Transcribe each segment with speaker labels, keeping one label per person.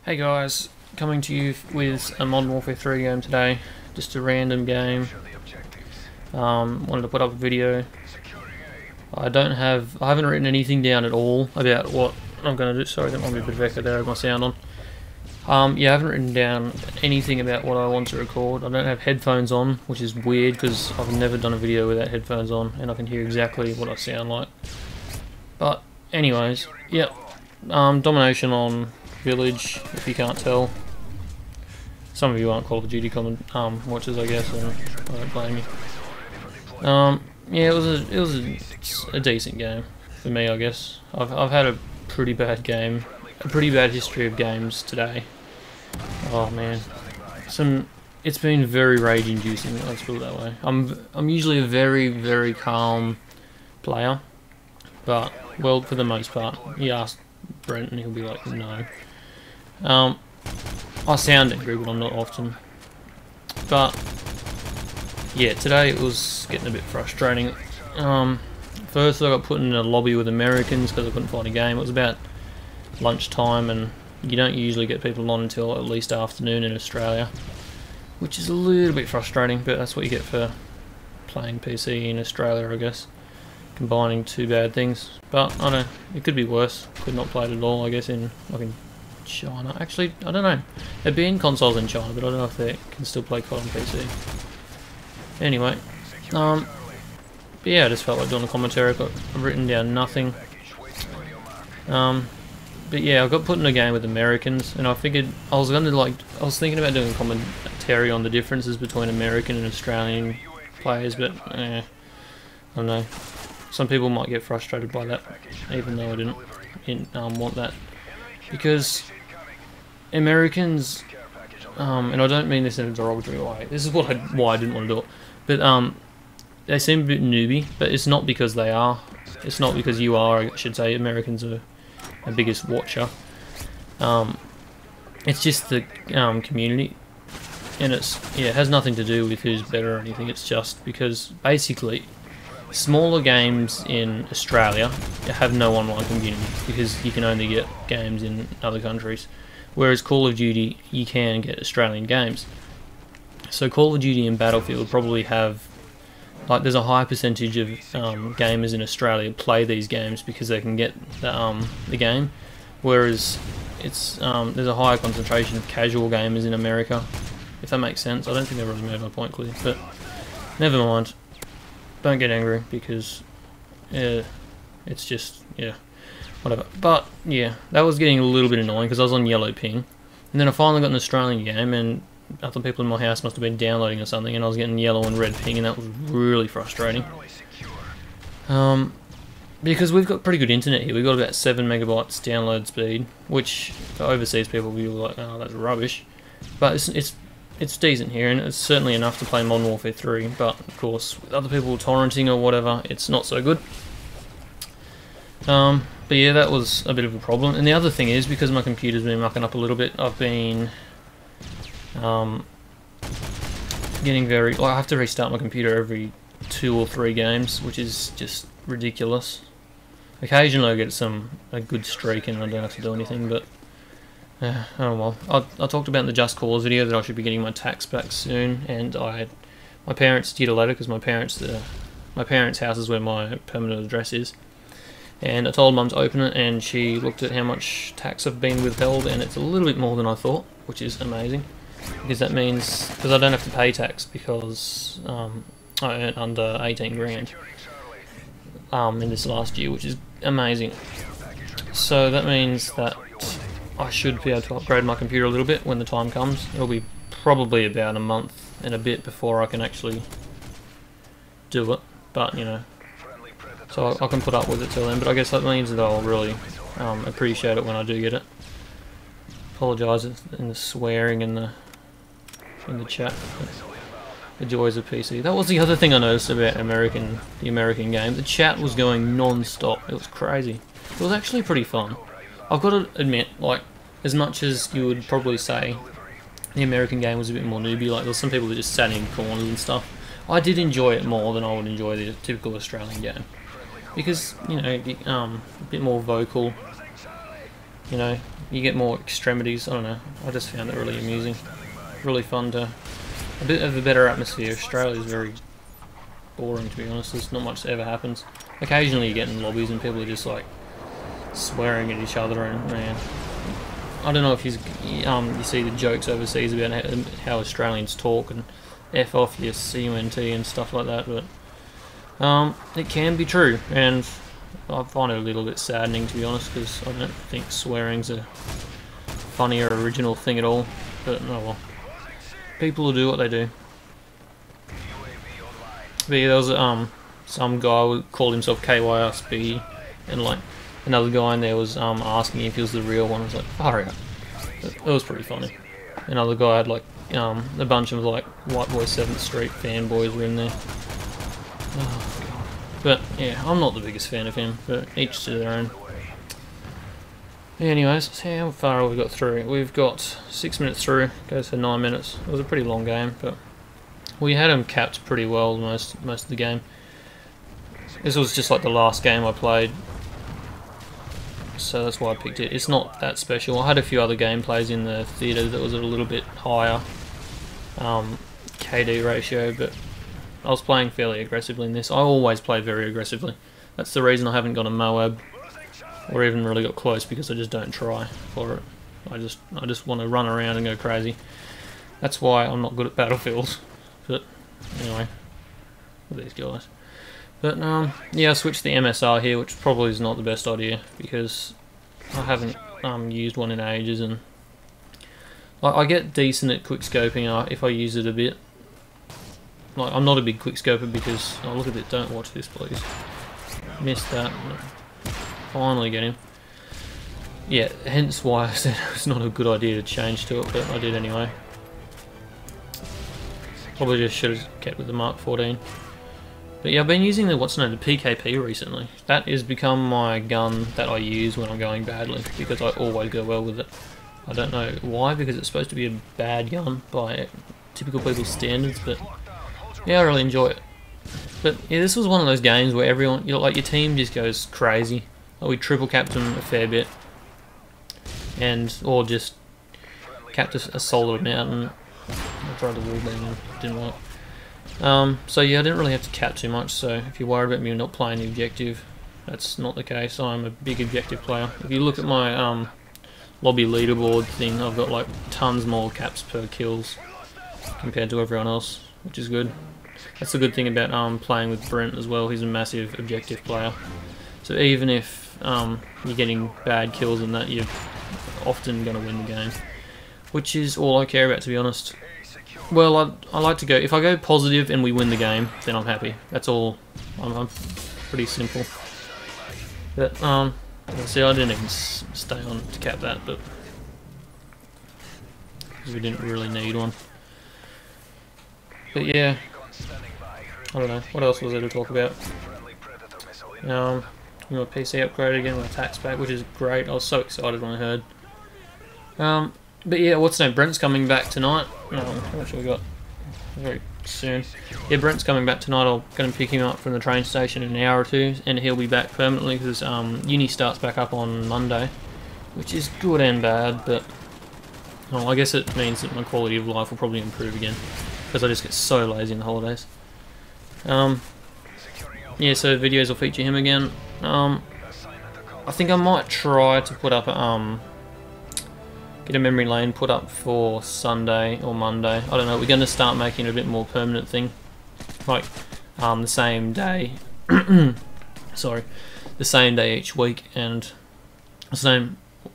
Speaker 1: Hey guys, coming to you with a Modern Warfare 3 game today. Just a random game. Wanted to put up a video. I haven't written anything down at all about what I'm going to do. Sorry, that might be a bit of echo there, I have my sound on. Yeah, I haven't written down anything about what I want to record. I don't have headphones on, which is weird because I've never done a video without headphones on and I can hear exactly what I sound like. But anyways, yeah, domination on Village, if you can't tell. Some of you aren't Call of Duty watchers, I guess, and I don't blame you. Yeah, it was a decent game for me, I guess. I've had a pretty bad game, a pretty bad history of games today. Oh man, it's been very rage-inducing. Let's put it that way. I'm usually a very calm player, but well, for the most part, you ask Brent and he'll be like, no. I sound angry, but I'm not often. But yeah, today it was getting a bit frustrating. First I got put in a lobby with Americans because I couldn't find a game. It was about lunchtime and you don't usually get people on until at least afternoon in Australia, which is a little bit frustrating, but that's what you get for playing PC in Australia, I guess. Combining two bad things. But I don't know, it could be worse. Could not play it at all, I guess, in China. Actually, I don't know. They're being consoles in China, but I don't know if they can still play CoD on PC. Anyway, but yeah, I just felt like doing a commentary. I've written down nothing. But yeah, I got put in a game with Americans, and I figured I was thinking about doing a commentary on the differences between American and Australian players, but I don't know. Some people might get frustrated by that, even though I didn't want that, because Americans, and I don't mean this in a derogatory way. This is why I didn't want to do it, but they seem a bit newbie. But it's not because they are. It's not because you are. I should say Americans are our biggest watcher. It's just the community, and it has nothing to do with who's better or anything. It's just because basically smaller games in Australia have no online community because you can only get games in other countries, whereas Call of Duty you can get Australian games. So Call of Duty and Battlefield probably have, like, there's a high percentage of gamers in Australia play these games because they can get the game, whereas it's there's a higher concentration of casual gamers in America, if that makes sense. I don't think I've really made my point clear, but never mind. Don't get angry because it's just, yeah, whatever. But yeah, that was getting a little bit annoying because I was on yellow ping, and then I finally got an Australian game, and other people in my house must have been downloading or something, and I was getting yellow and red ping, and that was really frustrating. Because we've got pretty good internet here. We've got about 7 megabytes download speed, which for overseas people will be like, oh, that's rubbish. But it's decent here, and it's certainly enough to play Modern Warfare 3, but of course, with other people torrenting or whatever, it's not so good. But yeah, that was a bit of a problem. And the other thing is, because my computer's been mucking up a little bit, I've been getting very... I have to restart my computer every 2 or 3 games, which is just ridiculous. Occasionally I get a good streak and I don't have to do anything, but... oh well. I talked about in the Just Cause video that I should be getting my tax back soon, and my parents did a letter because my parents' house is where my permanent address is, and I told Mum to open it, and she looked at how much tax have been withheld, and it's a little bit more than I thought, which is amazing, because that means I don't have to pay tax because I earned under 18 grand in this last year, which is amazing. So that means that I should be able to upgrade my computer a little bit when the time comes. It'll be probably about a month and a bit before I can actually do it, but you know, so I can put up with it till then. But I guess that means that I'll really appreciate it when I do get it. Apologise in the swearing in the chat. The joys of PC. That was the other thing I noticed about the American game. The chat was going non-stop. It was crazy. It was actually pretty fun. I've got to admit, like, as much as you would probably say the American game was a bit more newbie, like there was some people that just sat in corners and stuff, I did enjoy it more than I would enjoy the typical Australian game. Because, you know, a bit more vocal, you know, you get more extremities. I don't know. I just found it really amusing, really fun to a bit of a better atmosphere. Australia is very boring, to be honest. There's not much that ever happens. Occasionally you get in lobbies and people are just like swearing at each other, and man, I don't know if you see the jokes overseas about how Australians talk and F off your CUNT and stuff like that, but it can be true, and I find it a little bit saddening, to be honest, because I don't think swearing's a funny or original thing at all. But oh well, people will do what they do. But yeah, there was some guy who called himself KYSB, and like another guy in there was asking if he was the real one. I was like, far out. It was pretty funny. Another guy had like a bunch of like White Boy 7th Street fanboys were in there. Oh, God. But yeah, I'm not the biggest fan of him, but each to their own. Anyways, let's see how far we got through. We've got 6 minutes through, goes for 9 minutes. It was a pretty long game, but we had him capped pretty well most of the game. This was just like the last game I played, so that's why I picked it. It's not that special. I had a few other gameplays in the theatre that was a little bit higher KD ratio, but I was playing fairly aggressively in this. I always play very aggressively. That's the reason I haven't got a Moab or even really got close, because I just don't try for it. I just want to run around and go crazy. That's why I'm not good at battlefields. But anyway, with these guys. But yeah, I switched the MSR here, which probably is not the best idea, because I haven't used one in ages, and I get decent at quickscoping if I use it a bit. Like, I'm not a big quickscoper because, oh look at it, don't watch this please. Missed that. Finally get him. Yeah, hence why I said it's not a good idea to change to it, but I did anyway. Probably just should have kept with the Mark 14. But yeah, I've been using the the PKP recently. That has become my gun that I use when I'm going badly, because I always go well with it. I don't know why, because it's supposed to be a bad gun by typical people's standards, but yeah, I really enjoy it. But yeah, this was one of those games where everyone, like your team just goes crazy. Like, we triple capped them a fair bit, or just capped a solid amount, and I tried to wall bang and it didn't work. So yeah, I didn't really have to cap too much, so if you're worried about me not playing the objective, that's not the case. I'm a big objective player. If you look at my lobby leaderboard thing, I've got like tons more caps per kills compared to everyone else, which is good. That's the good thing about playing with Brent as well. He's a massive objective player. So even if you're getting bad kills and that, you're often going to win the game, which is all I care about, to be honest. Well, I like to go, if I go positive and we win the game, then I'm happy. That's all. I'm pretty simple. But see, I didn't even stay on to cap that, but because we didn't really need one. But yeah, I don't know, what else was there to talk about? My PC upgraded again, my tax pack, which is great. I was so excited when I heard. But yeah, what's name? Brent's coming back tonight. How much have we got? Very soon. Yeah, Brent's coming back tonight. I'm going to pick him up from the train station in an hour or two, and he'll be back permanently because uni starts back up on Monday, which is good and bad, but I guess it means that my quality of life will probably improve again, because I just get so lazy in the holidays. Yeah, so videos will feature him again. I think I might try to put up get a memory lane put up for Sunday or Monday. I don't know. We're going to start making it a bit more permanent thing, like the same day. Sorry, the same day each week, and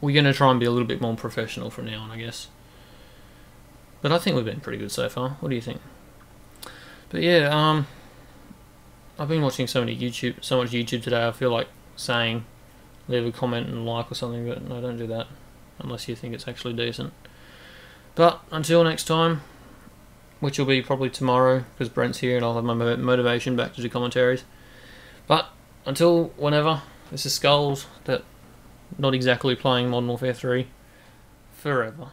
Speaker 1: we're going to try and be a little bit more professional from now on, I guess. But I think we've been pretty good so far. What do you think? But yeah, I've been watching so much YouTube today. I feel like saying leave a comment and like or something, but no, don't do that unless you think it's actually decent. But until next time, which will be probably tomorrow because Brent's here and I'll have my motivation back to do commentaries. But until whenever, this is Skulls, that not exactly playing Modern Warfare 3 forever.